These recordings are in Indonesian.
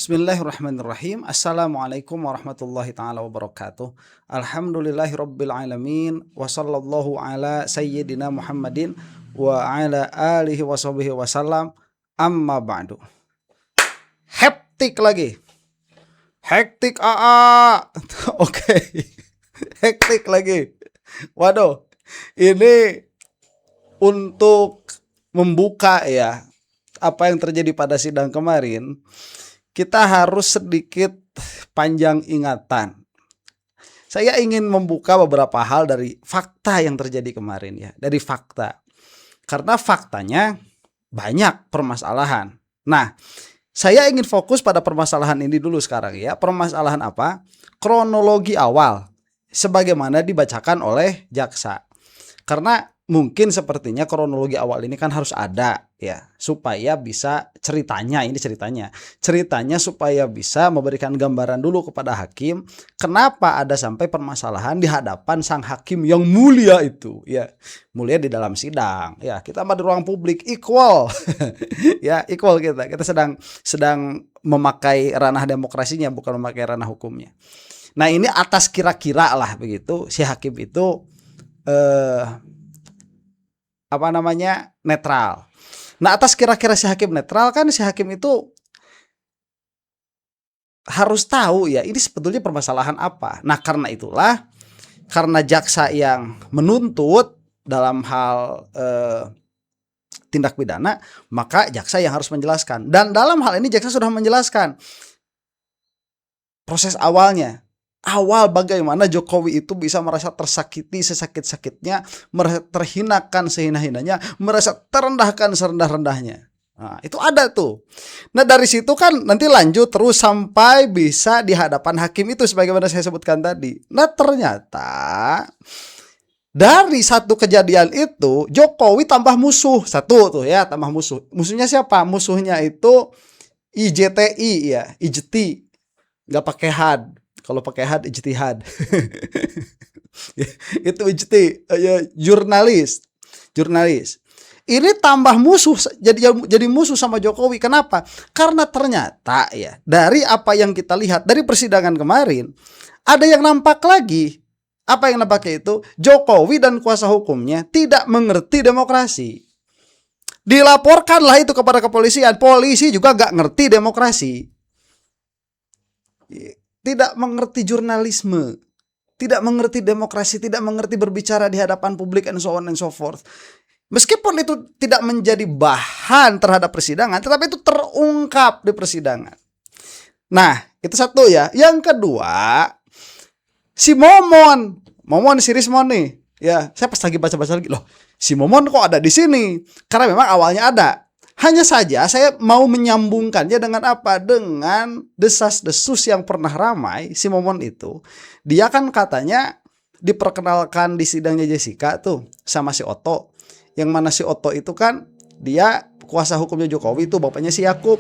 Bismillahirrahmanirrahim. Assalamualaikum warahmatullahi taala wabarakatuh. Alhamdulillahirabbil alamin wa sallallahu ala sayyidina Muhammadin wa ala alihi washabihi wasallam. Amma ba'du. Hektik lagi. Hektik AA. Oke. Hektik lagi. Waduh. Ini untuk membuka ya apa yang terjadi pada sidang kemarin. Kita harus sedikit panjang ingatan. Saya ingin membuka beberapa hal dari fakta yang terjadi kemarin ya, dari fakta. Karena faktanya banyak permasalahan. Nah, saya ingin fokus pada permasalahan ini dulu sekarang ya. Permasalahan apa? Kronologi awal sebagaimana dibacakan oleh jaksa. Karena mungkin sepertinya kronologi awal ini kan harus ada ya, supaya bisa ceritanya supaya bisa memberikan gambaran dulu kepada hakim kenapa ada sampai permasalahan di hadapan sang hakim yang mulia itu ya, mulia di dalam sidang ya. Kita di ruang publik equal ya, equal, kita sedang memakai ranah demokrasinya, bukan memakai ranah hukumnya. Nah, ini atas kira-kira lah begitu si hakim itu netral. Nah, atas kira-kira si hakim netral kan si hakim itu harus tahu ya ini sebetulnya permasalahan apa. Nah, karena itulah, karena jaksa yang menuntut dalam hal tindak pidana, maka jaksa yang harus menjelaskan. Dan dalam hal ini jaksa sudah menjelaskan proses awalnya. Awal bagaimana Jokowi itu bisa merasa tersakiti sesakit-sakitnya, merasa terhinakan sehina-hinanya, merasa terendahkan serendah-rendahnya. Nah, itu ada tuh. Nah, dari situ kan nanti lanjut terus sampai bisa di hadapan hakim itu sebagaimana saya sebutkan tadi. Nah, ternyata dari satu kejadian itu Jokowi tambah musuh. Satu tuh ya, tambah musuh. Musuhnya siapa? Musuhnya itu IJTI ya, IJTI. Nggak pakai had. Kalau pakai had ijtihad. Itu ijti ya, jurnalis. Ini tambah musuh, jadi musuh sama Jokowi. Kenapa? Karena ternyata ya, dari apa yang kita lihat dari persidangan kemarin, ada yang nampak lagi. Apa yang nampaknya itu? Jokowi dan kuasa hukumnya tidak mengerti demokrasi. Dilaporkanlah itu kepada kepolisian. Polisi juga gak ngerti demokrasi. Tidak mengerti jurnalisme, tidak mengerti demokrasi, tidak mengerti berbicara di hadapan publik, and so on and so forth. Meskipun itu tidak menjadi bahan terhadap persidangan, tetapi itu terungkap di persidangan. Nah, itu satu ya. Yang kedua, si Momon si Rismon nih. Ya, saya pas lagi baca-baca lagi, loh, si Momon kok ada di sini? Karena memang awalnya ada. Hanya saja saya mau menyambungkannya dengan apa? Dengan desas-desus yang pernah ramai si Momon itu. Dia kan katanya diperkenalkan di sidangnya Jessica tuh sama si Otto. Yang mana si Otto itu kan dia kuasa hukumnya Jokowi tuh, bapaknya si Yakub.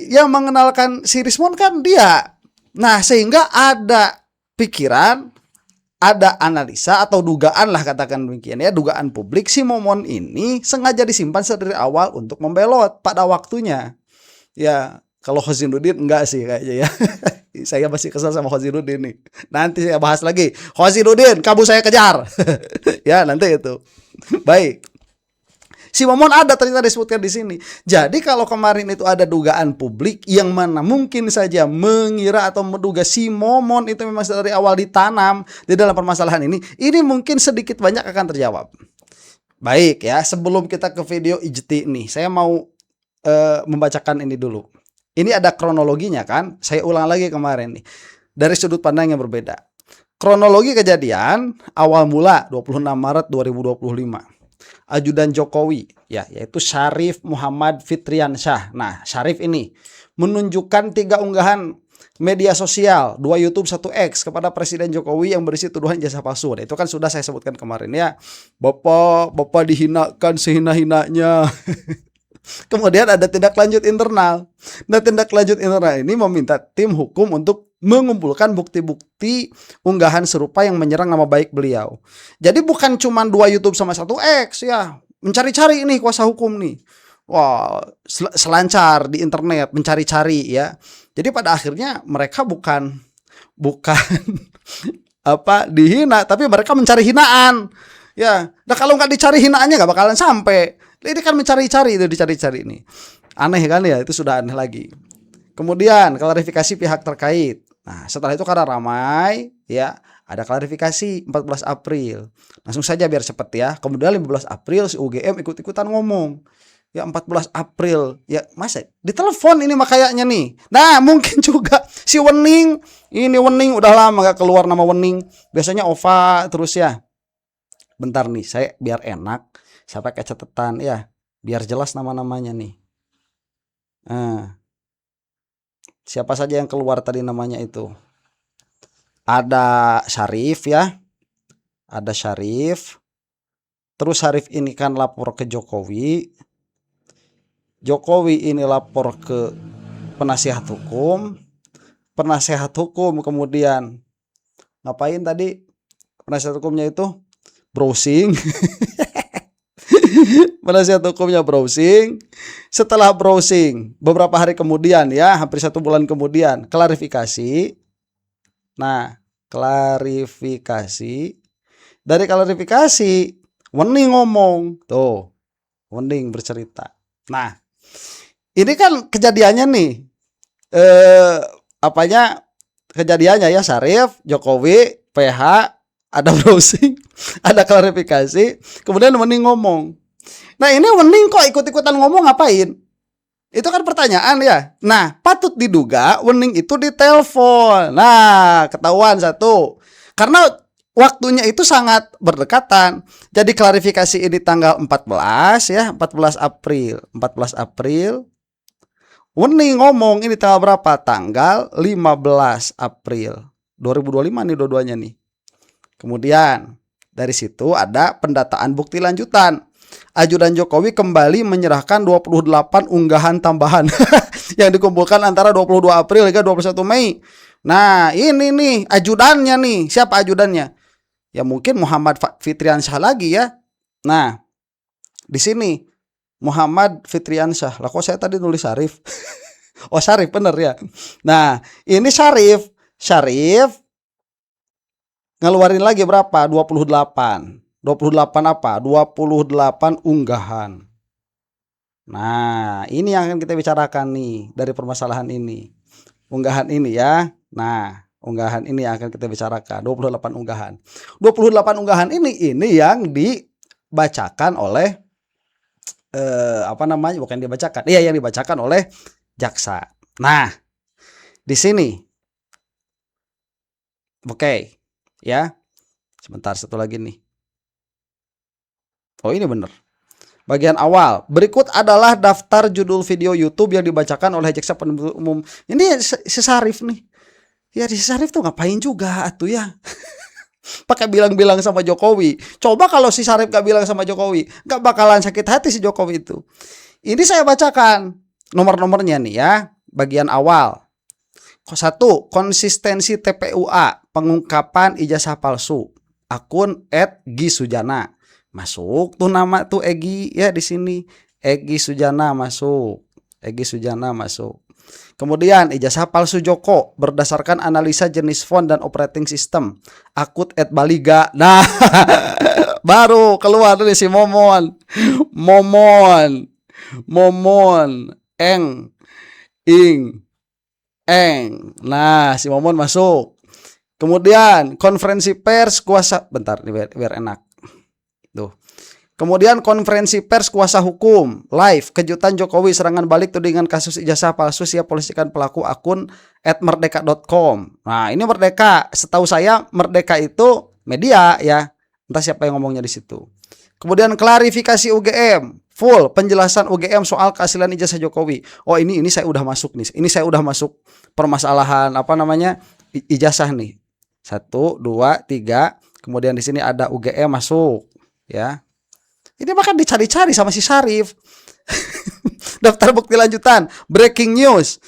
Yang mengenalkan si Rismon kan dia. Nah, sehingga ada pikiran, ada analisa atau dugaan lah, katakan demikian ya, dugaan publik si Momon ini sengaja disimpan dari awal untuk membelot pada waktunya. Ya, kalau Khozinuddin enggak sih kayaknya ya. Saya masih kesal sama Khozinuddin nih. Nanti saya bahas lagi. Khozinuddin, kamu saya kejar. Ya, nanti itu. Baik. Si Momon ada ternyata disebutkan di sini. Jadi kalau kemarin itu ada dugaan publik yang mana mungkin saja mengira atau menduga si Momon itu memang dari awal ditanam di dalam permasalahan ini mungkin sedikit banyak akan terjawab. Baik ya, sebelum kita ke video IJTI nih, saya mau membacakan ini dulu. Ini ada kronologinya kan, saya ulang lagi kemarin nih, dari sudut pandang yang berbeda. Kronologi kejadian awal mula 26 Maret 2025. Ajudan Jokowi ya, yaitu Syarif Muhammad Fitriansyah. Nah, Syarif ini menunjukkan 3 unggahan media sosial, 2 YouTube, 1 X kepada Presiden Jokowi yang berisi tuduhan jasa palsu. Nah, itu kan sudah saya sebutkan kemarin ya. Bapak dihinakan sehina-hinanya. Kemudian ada tindak lanjut internal. Nah, tindak lanjut internal ini meminta tim hukum untuk mengumpulkan bukti-bukti unggahan serupa yang menyerang nama baik beliau. Jadi bukan cuma 2 YouTube sama 1 X ya, mencari-cari ini kuasa hukum nih. wah, selancar di internet mencari-cari ya. Jadi pada akhirnya mereka bukan apa dihina, tapi mereka mencari hinaan. Ya, nah kalau nggak dicari hinaannya nggak bakalan sampai. Ini kan mencari-cari itu, dicari-cari ini. Aneh kan ya, itu sudah aneh lagi. Kemudian klarifikasi pihak terkait. Nah, setelah itu karena ramai ya, ada klarifikasi 14 April. Langsung saja biar cepet ya. Kemudian 15 April si UGM ikut-ikutan ngomong. Ya 14 April, ya masa ditelepon ini mah kayaknya nih. Nah mungkin juga si Wening, ini Wening udah lama gak keluar nama Wening. Biasanya Ova terus ya. Bentar nih, saya biar enak, saya pakai catatan ya, biar jelas nama-namanya nih. Nah, siapa saja yang keluar tadi namanya itu? Ada Syarif ya, ada Syarif. Terus Syarif ini kan lapor ke Jokowi. Jokowi ini lapor ke penasihat hukum. Penasihat hukum kemudian ngapain tadi? Penasihat hukumnya itu browsing. Penasihat hukumnya browsing. Setelah browsing beberapa hari kemudian ya, hampir 1 bulan kemudian klarifikasi. Nah, klarifikasi. Dari klarifikasi Wening ngomong. Tuh, Wening bercerita. Nah, ini kan kejadiannya nih. Kejadiannya ya, Syarif, Jokowi, PH, ada browsing, ada klarifikasi, kemudian Wening ngomong. Nah, ini Wening kok ikut-ikutan ngomong ngapain? Itu kan pertanyaan ya. Nah, patut diduga Wening itu ditelepon. Nah, ketahuan satu. Karena waktunya itu sangat berdekatan. Jadi klarifikasi ini tanggal 14 ya, 14 April. 14 April. Wening ngomong ini tanggal berapa? Tanggal 15 April 2025 nih dua-duanya nih. Kemudian dari situ ada pendataan bukti lanjutan. Ajudan Jokowi kembali menyerahkan 28 unggahan tambahan yang dikumpulkan antara 22 April hingga 21 Mei. Nah, ini nih ajudannya nih. Siapa ajudannya? Ya mungkin Muhammad Fitriansyah lagi ya. Nah, di sini Muhammad Fitriansyah. Lah kok saya tadi nulis Syarif? Oh, Syarif bener ya. Nah, ini Syarif ngeluarin lagi berapa? 28. 28 apa? 28 unggahan. Nah, ini yang akan kita bicarakan nih dari permasalahan ini. Unggahan ini ya. Nah, unggahan ini yang akan kita bicarakan. 28 unggahan. 28 unggahan ini yang dibacakan oleh bukan dibacakan. Iya, yang dibacakan oleh jaksa. Nah, di sini. Oke. Ya. Sebentar, satu lagi nih. Oh, ini benar. Bagian awal. Berikut adalah daftar judul video YouTube yang dibacakan oleh jaksa penuntut umum. Ini si Syarif nih. Ya, si Syarif tuh ngapain juga atuh ya. Pakai bilang-bilang sama Jokowi. Coba kalau si Syarif gak bilang sama Jokowi, gak bakalan sakit hati si Jokowi itu. Ini saya bacakan nomor-nomornya nih ya. Bagian awal. 1. Konsistensi TPUA, pengungkapan ijazah palsu. Akun @gisujana. Masuk tuh nama tuh Egi ya di sini. Egi Sujana masuk. Egi Sujana masuk. Kemudian ijazah palsu Joko berdasarkan analisa jenis font dan operating system. Akun @baliga. Nah, baru keluar dari si Momon. Eng. Nah, si Momon masuk. Kemudian konferensi pers kuasa. Bentar nih biar enak. Tuh. Kemudian konferensi pers kuasa hukum live, kejutan Jokowi serangan balik tudingan kasus ijazah palsu siap polisikan pelaku, akun @merdeka.com. Nah, ini Merdeka. Setahu saya Merdeka itu media ya. Entah siapa yang ngomongnya di situ. Kemudian klarifikasi UGM, full penjelasan UGM soal keaslian ijazah Jokowi. Oh, ini saya udah masuk nih. Ini saya udah masuk permasalahan ijazah nih. 1 2 3. Kemudian di sini ada UGM masuk. Ya, ini bahkan dicari-cari sama si Syarif. Daftar bukti lanjutan, breaking news.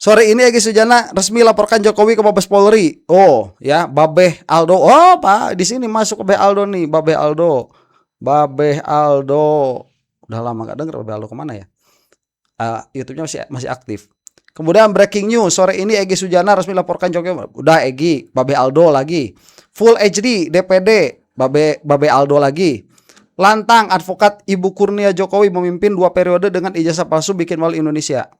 Sore ini Egi Sujana resmi laporkan Jokowi ke Mabes Polri. Oh, ya, Babeh Aldo. Oh, Pak, di sini masuk Babeh Aldo nih, Babeh Aldo. Udah lama nggak denger Babe Aldo kemana ya? YouTube-nya masih aktif. Kemudian breaking news, sore ini Egy Sujana resmi laporkan Jokowi. Udah Egy, Babe Aldo lagi. Full HD DPD, Babe Aldo lagi. Lantang advokat Ibu Kurnia Jokowi memimpin 2 periode dengan ijazah palsu bikin malu Indonesia.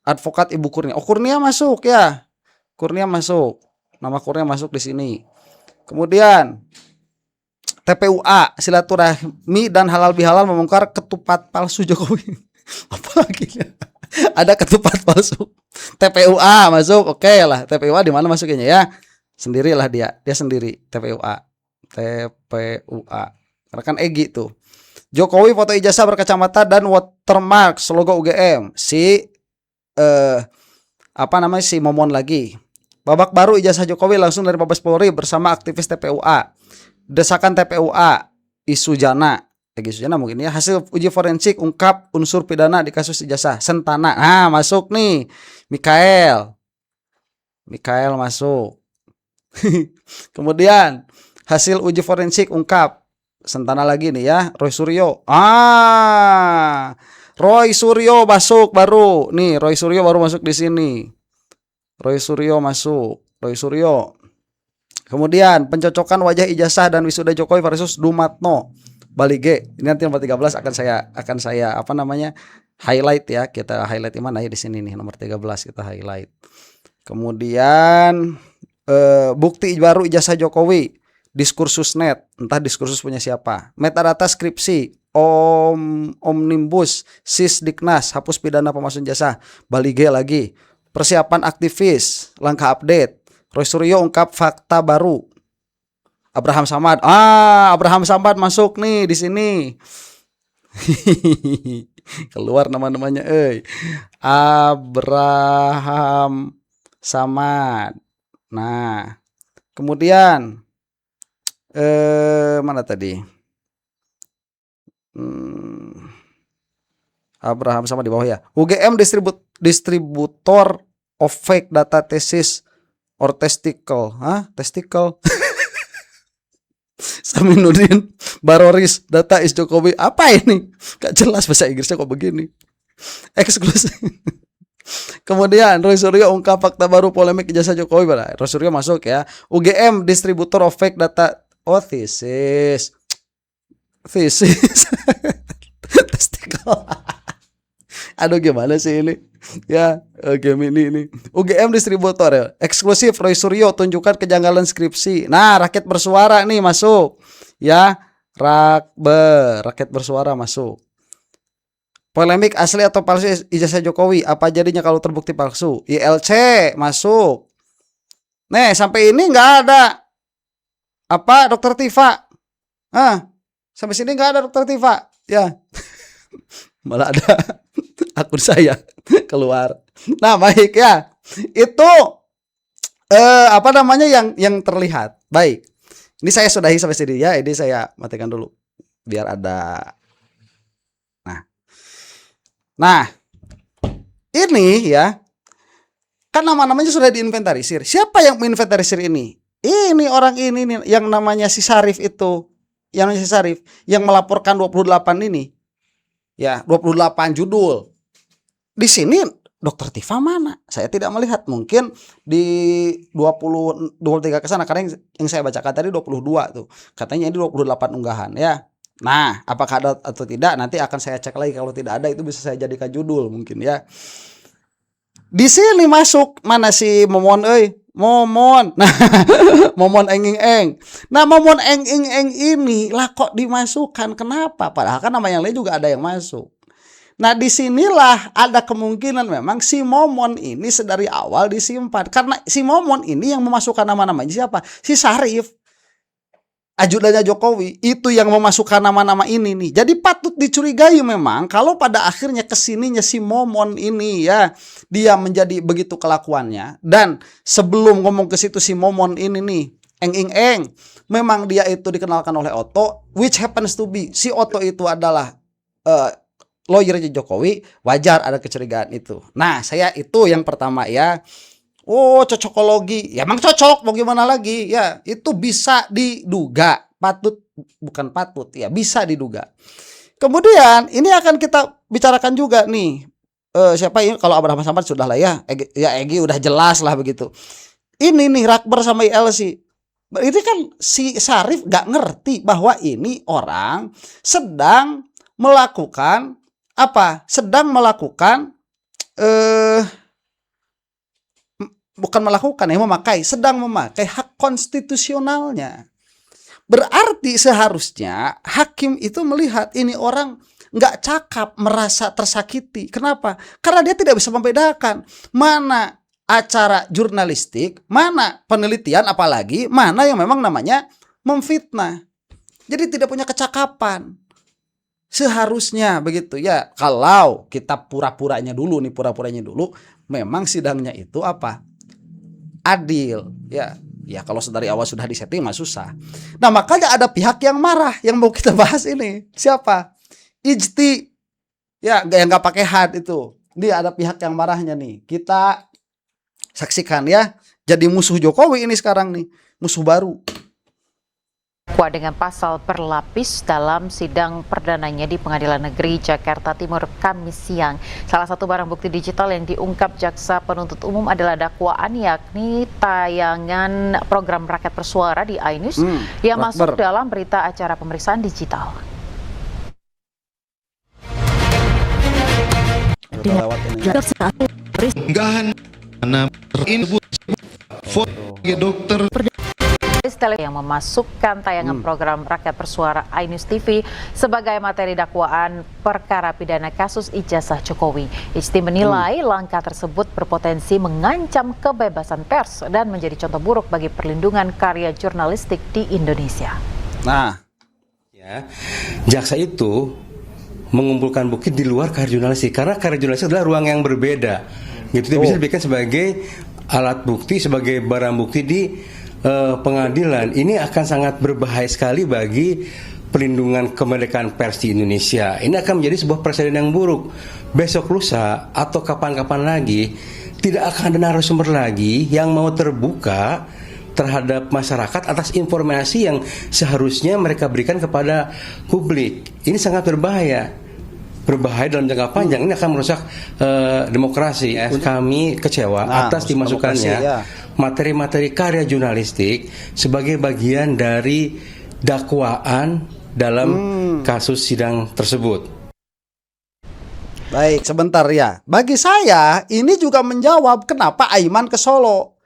Advokat Ibu Kurnia. Oh, Kurnia masuk ya. Kurnia masuk. Nama Kurnia masuk di sini. Kemudian TPUA silaturahmi dan halal bihalal membongkar ketupat palsu Jokowi. Apa lagi ya? Ada ketupat palsu. TPUA masuk, oke lah. TPUA di mana masuknya ya? Sendirilah dia sendiri. TPUA. Karena kan Egy tuh. Jokowi foto ijazah berkacamata dan watermark logo UGM. Si Momon lagi. Babak baru ijazah Jokowi langsung dari Mabes Polri bersama aktivis TPUA. Desakan TPUA isu Jana. Egy Sujana mungkin ya. Hasil uji forensik ungkap unsur pidana di kasus ijazah Sentana. Nah, masuk nih. Mikael masuk. Kemudian hasil uji forensik ungkap Sentana lagi nih ya. Roy Suryo masuk baru. Nih, Roy Suryo baru masuk di sini. Roy Suryo masuk. Kemudian pencocokan wajah ijazah dan wisuda Jokowi versus Dumatno. Bali G. Ini nanti nomor 13 akan saya highlight ya. Kita highlight di mana ya, di sini nih nomor 13 kita highlight. Kemudian bukti baru ijazah Jokowi, diskursus net, entah diskursus punya siapa. Metadata skripsi, Omnibus, Sisdiknas, hapus pidana pemalsuan jasa. Bali G lagi. Persiapan aktivis, langkah update. Roy Suryo ungkap fakta baru. Abraham Samad masuk nih di sini. Keluar nama-namanya Abraham Samad. Nah, kemudian mana tadi? Abraham Samad di bawah ya. UGM distributor of fake data thesis or testicle. Testicle. Saminuddin Baroris data is Jokowi. Apa ini? Gak jelas bahasa Inggrisnya kok begini. Eksklusif. Kemudian Roy Suryo ungkap fakta baru polemik ijazah Jokowi. Roy Suryo masuk ya. UGM distributor of fake data. Oh, thesis. Testicle. Aduh, gimana sih ini? Ya, game ini. UGM distributor ya. Eksklusif Roy Suryo tunjukkan kejanggalan skripsi. Nah, rakyat bersuara nih masuk. Ya, rakyat bersuara masuk. Polemik asli atau palsu ijazah Jokowi, apa jadinya kalau terbukti palsu? ILC masuk. Nih, sampai ini nggak ada Dokter Tifa. Sampai sini nggak ada Dokter Tifa. Ya. Malah ada akun saya keluar. Nah, baik ya. Itu yang terlihat. Baik. Ini saya sudahi sampai sini ya. Ini saya matikan dulu biar ada. Nah. Ini ya. Kan nama-namanya sudah diinventarisir. Siapa yang menginventarisir ini? Ini orang ini nih, yang namanya si Sarif itu. Yang namanya si Sarif yang melaporkan 28 ini. Ya, 28 judul. Di sini Dokter Tifa mana? Saya tidak melihat. Mungkin di 23 ke sana, karena yang saya bacakan tadi 22 tuh. Katanya ini 28 unggahan ya. Nah, apakah ada atau tidak nanti akan saya cek lagi. Kalau tidak ada itu bisa saya jadikan judul mungkin ya. Di sini masuk mana si Momon Momon. Nah, Momon Enging-eng. Nah, Momon Enging-eng ini lah kok dimasukkan? Kenapa? Padahal kan nama yang lain juga ada yang masuk. Nah, disinilah ada kemungkinan memang si Momon ini sedari awal disimpan. Karena si Momon ini yang memasukkan nama-namanya siapa? Si Sarif, ajudannya Jokowi, itu yang memasukkan nama-nama ini nih. Jadi patut dicurigai memang kalau pada akhirnya kesininya si Momon ini ya, dia menjadi begitu kelakuannya. Dan sebelum ngomong ke situ si Momon ini nih, Enging-eng, memang dia itu dikenalkan oleh Otto, which happens to be si Otto itu adalah lawyernya Jokowi. Wajar ada kecurigaan itu. Nah, saya itu yang pertama ya. Oh, cocokologi. Ya emang cocok, mau gimana lagi? Ya, itu bisa diduga. Bukan patut, ya bisa diduga. Kemudian ini akan kita bicarakan juga nih. Siapa ini? Kalau Abraham Samad sudah lah ya. Egy udah jelas lah begitu. Ini nih Rakber sama ILC. Itu kan si Syarif gak ngerti bahwa ini orang sedang melakukan apa? Sedang melakukan bukan melakukan ya, sedang memakai hak konstitusionalnya. Berarti seharusnya hakim itu melihat ini orang nggak cakap, merasa tersakiti. Kenapa? Karena dia tidak bisa membedakan mana acara jurnalistik, mana penelitian, apalagi mana yang memang namanya memfitnah. Jadi tidak punya kecakapan. Seharusnya begitu ya. Kalau kita pura-puranya dulu, memang sidangnya itu apa? Adil, ya. Ya kalau dari awal sudah disetting mah susah. Nah makanya ada pihak yang marah yang mau kita bahas ini. Siapa? Ijti. Ya yang nggak pakai had itu. Dia ada pihak yang marahnya nih. Kita saksikan ya. Jadi musuh Jokowi ini sekarang nih. Musuh baru. Dengan pasal berlapis dalam sidang perdananya di Pengadilan Negeri Jakarta Timur Kamis siang. Salah satu barang bukti digital yang diungkap jaksa penuntut umum adalah dakwaan yakni tayangan program rakyat bersuara di iNews yang masuk dalam berita acara pemeriksaan digital. Dokter yang memasukkan tayangan program rakyat bersuara iNews TV sebagai materi dakwaan perkara pidana kasus ijazah Jokowi. Ijti menilai langkah tersebut berpotensi mengancam kebebasan pers dan menjadi contoh buruk bagi perlindungan karya jurnalistik di Indonesia. Nah, ya, jaksa itu mengumpulkan bukti di luar karya jurnalistik karena karya jurnalistik adalah ruang yang berbeda. Gitu bisa diberikan sebagai alat bukti, sebagai barang bukti di pengadilan. Ini akan sangat berbahaya sekali bagi pelindungan kemerdekaan pers di Indonesia. Ini akan menjadi sebuah presiden yang buruk. Besok lusa atau kapan-kapan lagi tidak akan ada narasumber lagi yang mau terbuka terhadap masyarakat atas informasi yang seharusnya mereka berikan kepada publik. Ini sangat berbahaya dalam jangka panjang. Ini akan merusak demokrasi. Kami kecewa atas dimasukkannya materi-materi karya jurnalistik sebagai bagian dari dakwaan dalam kasus sidang tersebut. Baik, sebentar ya. Bagi saya ini juga menjawab kenapa Aiman ke Solo.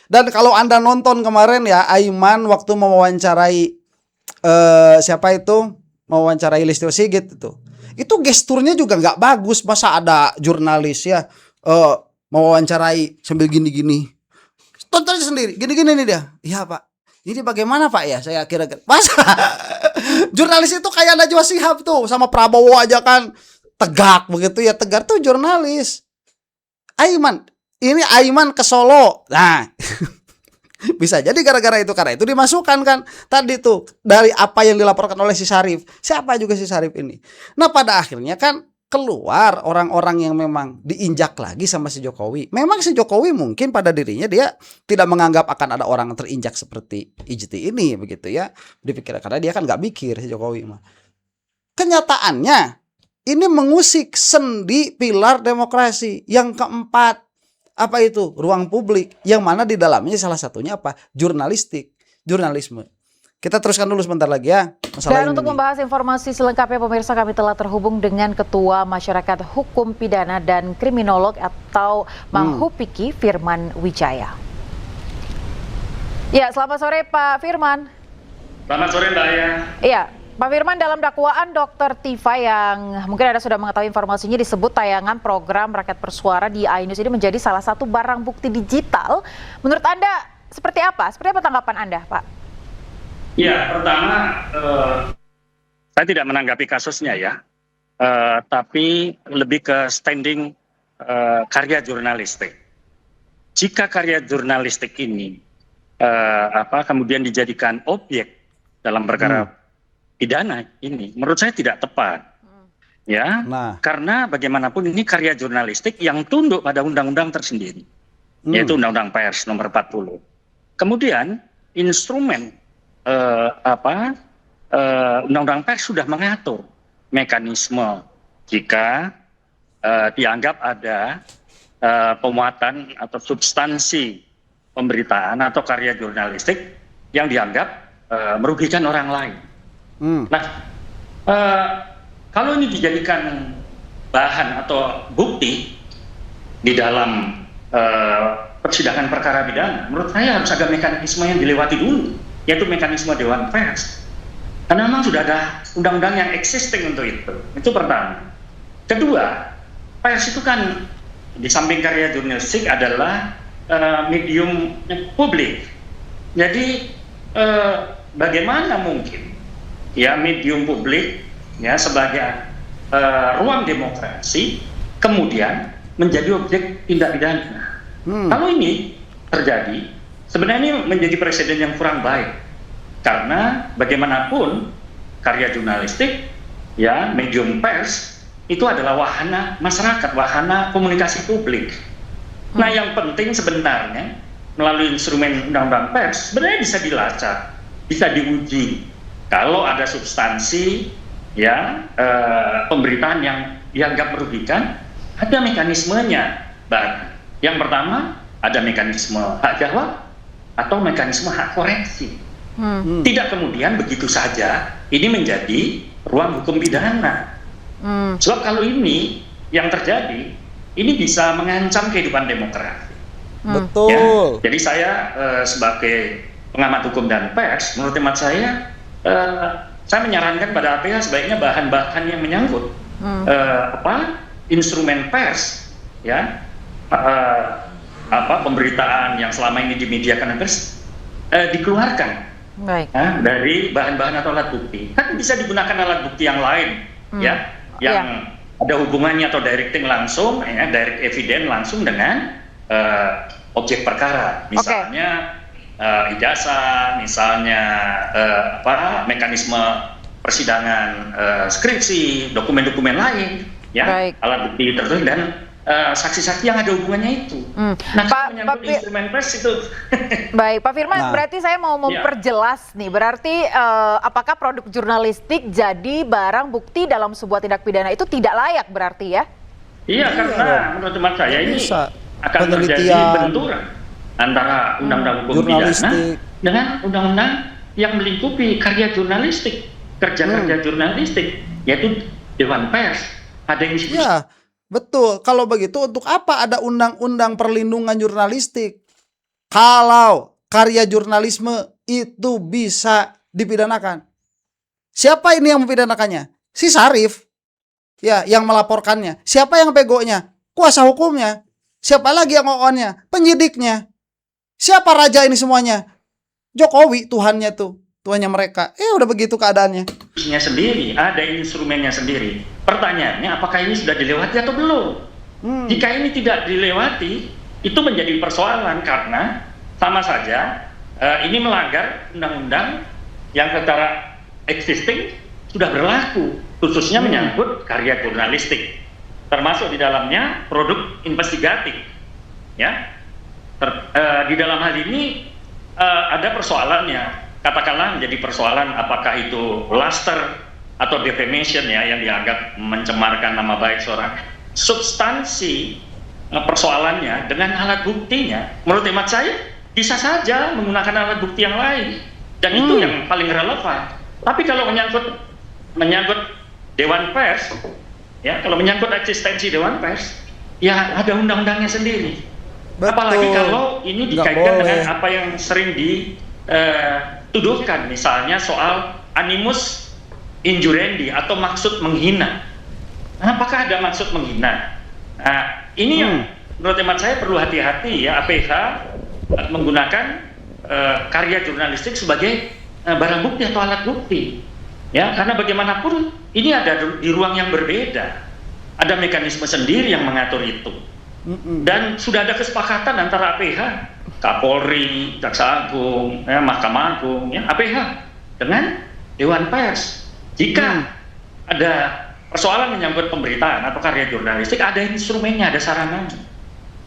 Dan kalau Anda nonton kemarin ya, Aiman waktu mewawancarai siapa itu? Mewawancarai Listio Sigit itu gesturnya juga nggak bagus. Masa ada jurnalis ya mewawancarai sambil gini-gini. Tonton sendiri, gini-gini nih dia. Iya Pak, ini bagaimana Pak ya? Saya kira-kira masa jurnalis itu kayak Najwa Shihab tuh sama Prabowo aja kan tegak begitu ya. Tegar tuh jurnalis. Aiman, ini Aiman ke Solo. Nah bisa jadi gara-gara itu, karena itu dimasukkan kan tadi tuh dari apa yang dilaporkan oleh si Syarif. Siapa juga si Syarif ini? Nah pada akhirnya kan keluar orang-orang yang memang diinjak lagi sama si Jokowi. Memang si Jokowi mungkin pada dirinya dia tidak menganggap akan ada orang terinjak seperti Ijti ini begitu ya. Dipikir karena dia kan nggak mikir si Jokowi mah. Kenyataannya ini mengusik sendi pilar demokrasi yang keempat. Apa itu? Ruang publik, yang mana di dalamnya salah satunya apa? Jurnalisme. Kita teruskan dulu sebentar lagi ya. Dan untuk membahas informasi selengkapnya pemirsa, kami telah terhubung dengan Ketua Masyarakat Hukum Pidana dan Kriminolog atau Mahupiki, Firman Wijaya. Ya, selamat sore Pak Firman. Selamat sore Mbak Aya. Iya, Pak Firman, dalam dakwaan Dr. Tifa yang mungkin Anda sudah mengetahui informasinya disebut tayangan program rakyat bersuara di iNews ini menjadi salah satu barang bukti digital. Menurut Anda seperti apa? Seperti apa tanggapan Anda, Pak? Ya, pertama saya tidak menanggapi kasusnya ya, tapi lebih ke standing karya jurnalistik. Jika karya jurnalistik ini kemudian dijadikan objek dalam perkara pidana ini, menurut saya tidak tepat. Ya, karena bagaimanapun ini karya jurnalistik yang tunduk pada undang-undang tersendiri, yaitu Undang-Undang Pers nomor 40. Kemudian instrumen Undang-Undang Pers sudah mengatur mekanisme jika dianggap ada pemuatan atau substansi pemberitaan atau karya jurnalistik yang dianggap merugikan orang lain. Nah, kalau ini dijadikan bahan atau bukti di dalam persidangan perkara pidana, menurut saya harus ada mekanisme yang dilewati dulu, yaitu mekanisme Dewan Pers. Karena memang sudah ada undang-undang yang existing untuk itu. Itu pertama. Kedua, pers itu kan di samping karya jurnalistik adalah medium publik. Jadi bagaimana mungkin ya medium publik ya sebagai ruang demokrasi kemudian menjadi objek tindak pidana. Kalau ini terjadi, sebenarnya ini menjadi presiden yang kurang baik. Karena bagaimanapun karya jurnalistik ya medium pers itu adalah wahana masyarakat, wahana komunikasi publik. Nah, yang penting sebenarnya melalui instrumen undang-undang pers sebenarnya bisa dilacak, bisa diuji. Kalau ada substansi ya pemberitaan yang dianggap merugikan, ada mekanismenya. Yang pertama ada mekanisme hak jawab atau mekanisme hak koreksi. Tidak kemudian begitu saja ini menjadi ruang hukum pidana. Sebab kalau ini yang terjadi, ini bisa mengancam kehidupan demokrasi. Betul. Ya, jadi saya sebagai pengamat hukum dan pers, menurut hemat saya menyarankan pada APH sebaiknya bahan-bahan yang menyangkut instrumen pers, ya, pemberitaan yang selama ini dimediakan pers dikeluarkan. Baik. Dari bahan-bahan atau alat bukti. Kan bisa digunakan alat bukti yang lain, ya, yang ada hubungannya atau directing langsung, ya, direct evidence langsung dengan objek perkara, misalnya ijazah, misalnya mekanisme persidangan skripsi, dokumen-dokumen lain, ya, alat bukti tertentu dan saksi-saksi yang ada hubungannya itu. Nah, Pak instrumen pers itu. Baik, Pak Firman, berarti saya mau memperjelas nih, berarti apakah produk jurnalistik jadi barang bukti dalam sebuah tindak pidana itu tidak layak berarti ya? Iya, karena menurut teman saya ini akan terjadi benturan antara undang-undang hukum pidana dengan undang-undang yang melingkupi karya jurnalistik, kerja-kerja jurnalistik, yaitu Dewan Pers. Ada yang disebut. Ya. Betul, kalau begitu untuk apa ada undang-undang perlindungan jurnalistik? Kalau karya jurnalisme itu bisa dipidanakan. Siapa ini yang mempidanakannya? Si Syarif. Ya, yang melaporkannya. Siapa yang pegonya? Kuasa hukumnya. Siapa lagi yang on-nya? Penyidiknya. Siapa raja ini semuanya? Jokowi, Tuhannya tuh. Tuhannya mereka. Udah begitu keadaannya. Sendiri, ada instrumennya sendiri. Pertanyaannya, apakah ini sudah dilewati atau belum? Jika ini tidak dilewati, itu menjadi persoalan karena sama saja ini melanggar undang-undang yang secara existing sudah berlaku, khususnya menyangkut karya jurnalistik, termasuk di dalamnya produk investigatif. Ya, di dalam hal ini ada persoalannya. Katakanlah menjadi persoalan apakah itu luster atau defamation ya yang dianggap mencemarkan nama baik seorang. Substansi persoalannya dengan alat buktinya, menurut hemat saya bisa saja menggunakan alat bukti yang lain dan itu yang paling relevan. Tapi kalau menyangkut Dewan Pers, ya kalau menyangkut eksistensi Dewan Pers, ya ada undang-undangnya sendiri. Betul. Apalagi kalau ini dikaitkan dengan apa yang sering dituduhkan, misalnya soal animus injurendi atau maksud menghina. Apakah ada maksud menghina? Nah, ini yang menurut hemat saya perlu hati-hati ya APH menggunakan karya jurnalistik sebagai barang bukti atau alat bukti. Ya, karena bagaimanapun ini ada di ruang yang berbeda. Ada mekanisme sendiri yang mengatur itu. Dan sudah ada kesepakatan antara APH, Kapolri, Jaksa Agung, ya, Mahkamah Agung, ya, APH dengan Dewan Pers. Jika ada persoalan menyangkut pemberitaan atau karya jurnalistik, ada instrumennya, ada sarananya.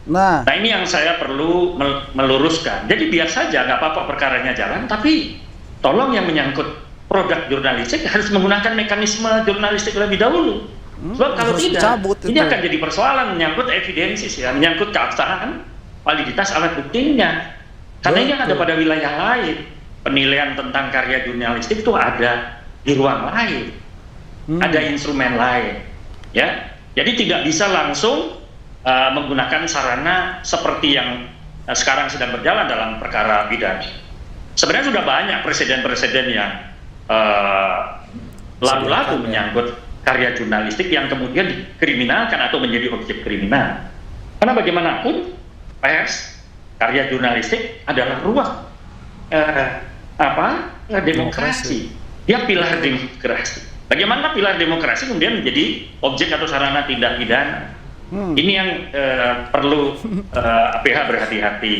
Nah, ini yang saya perlu meluruskan. Jadi biar saja, nggak apa-apa perkaranya jalan, tapi tolong yang menyangkut produk jurnalistik harus menggunakan mekanisme jurnalistik lebih dahulu. Sebab kalau harus tidak, dicabut ini itu. akan jadi persoalan menyangkut evidensis ya, menyangkut keabsahan validitas alat buktinya. Karena ini ada pada wilayah lain. Penilaian tentang karya jurnalistik itu ada di ruang lain, ada instrumen lain, ya. Jadi tidak bisa langsung menggunakan sarana seperti yang sekarang sedang berjalan dalam perkara pidana. Sebenarnya sudah banyak presiden-presiden yang lalu-lalu menyangkut karya jurnalistik yang kemudian dikriminalkan atau menjadi objek kriminal. Karena bagaimanapun pers, karya jurnalistik adalah ruang demokrasi. Dia pilar demokrasi. Bagaimana pilar demokrasi kemudian menjadi objek atau sarana tindak pidana? Ini yang perlu APH berhati-hati.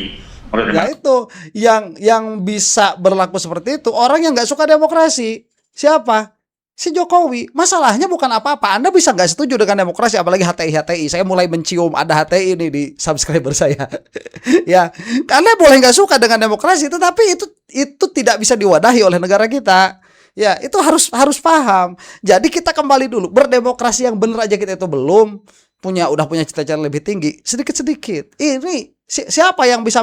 Ya itu yang bisa berlaku seperti itu orang yang nggak suka demokrasi. Siapa? Si Jokowi. Masalahnya bukan apa-apa. Anda bisa nggak setuju dengan demokrasi, apalagi HTI. Saya mulai mencium ada HTI ini di subscriber saya. Ya, Anda boleh nggak suka dengan demokrasi, tetapi itu tidak bisa diwadahi oleh negara kita. Ya, itu harus paham. Jadi kita kembali dulu, berdemokrasi yang benar aja kita itu belum udah punya cita-cita lebih tinggi, sedikit-sedikit. Ini siapa yang bisa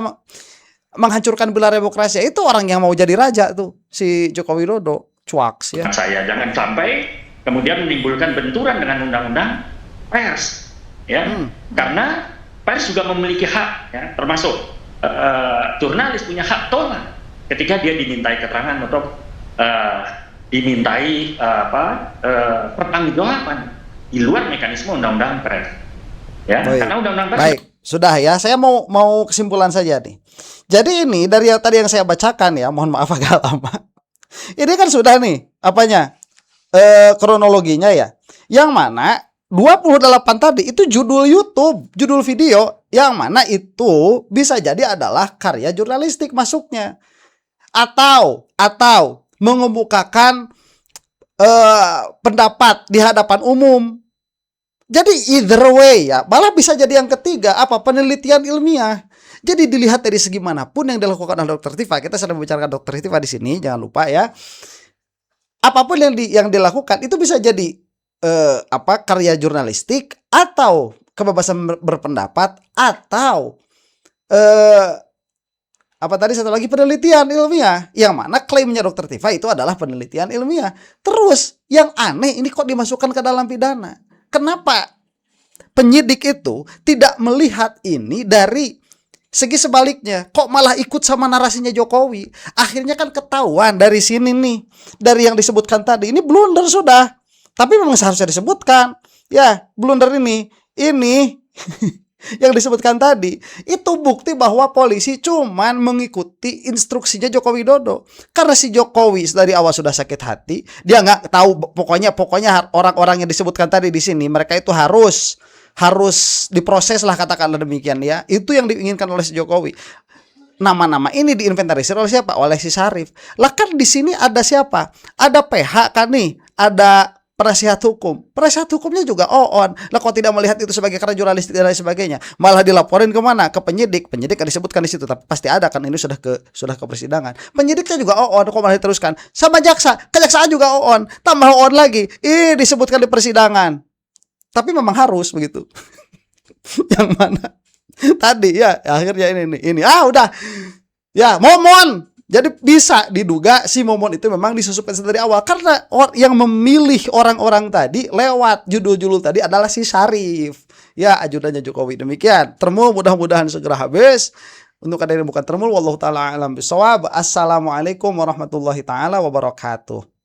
menghancurkan pilar demokrasi? Itu orang yang mau jadi raja tuh, si Joko Widodo. Cuaks ya. Saya jangan sampai kemudian menimbulkan benturan dengan undang-undang pers, ya. Karena pers juga memiliki hak, ya, termasuk jurnalis punya hak tolak ketika dia dimintai keterangan atau dimintai pertanggungjawaban di luar mekanisme undang-undang pers, ya. Karena undang-undang pers. Baik, sudah ya. Saya mau kesimpulan saja nih. Jadi ini dari tadi yang saya bacakan ya, mohon maaf agak lama. Ini kan sudah nih kronologinya ya. Yang mana 28 tadi itu judul YouTube, judul video yang mana itu bisa jadi adalah karya jurnalistik masuknya. Atau mengemukakan pendapat di hadapan umum. Jadi either way ya, malah bisa jadi yang ketiga penelitian ilmiah. Jadi dilihat dari segi manapun yang dilakukan oleh Dr. Tifa, kita sedang membicarakan Dr. Tifa di sini, jangan lupa ya. Apapun yang dilakukan itu bisa jadi karya jurnalistik atau kebebasan berpendapat atau satu lagi penelitian ilmiah, yang mana klaimnya Dr. Tifa itu adalah penelitian ilmiah. Terus yang aneh ini kok dimasukkan ke dalam pidana? Kenapa penyidik itu tidak melihat ini dari segi sebaliknya, kok malah ikut sama narasinya Jokowi? Akhirnya kan ketahuan dari sini nih, dari yang disebutkan tadi. Ini blunder sudah, tapi memang seharusnya disebutkan. Ya, blunder ini yang disebutkan tadi itu bukti bahwa polisi cuman mengikuti instruksinya Joko Widodo. Karena si Jokowi dari awal sudah sakit hati, dia nggak tahu pokoknya orang-orang yang disebutkan tadi di sini mereka itu harus diproses lah, katakanlah demikian ya. Itu yang diinginkan oleh si Jokowi. Nama-nama ini diinventarisir oleh siapa? Oleh si Syarif. Lah kan di sini ada siapa? Ada PH kan nih, ada penasihat hukum. Penasihat hukumnya juga OON. Lah kok tidak melihat itu sebagai karya jurnalistik dan lain sebagainya? Malah dilaporin kemana? Ke penyidik. Penyidik kan disebutkan di situ, tapi pasti ada kan, ini sudah ke persidangan. Penyidiknya juga OON, kok malah diteruskan sama jaksa. Kejaksaan juga OON, tambah OON lagi. Disebutkan di persidangan. Tapi memang harus begitu. Yang mana tadi ya akhirnya ini udah ya momon. Jadi bisa diduga si momon itu memang disusupkan dari awal, karena yang memilih orang-orang tadi lewat judul-judul tadi adalah si Syarif, ya, ajudannya Jokowi. Demikian Termul, mudah-mudahan segera habis. Untuk ada yang bukan Termul, wallahu taala alam bisawab. Assalamualaikum warahmatullahi taala wabarakatuh.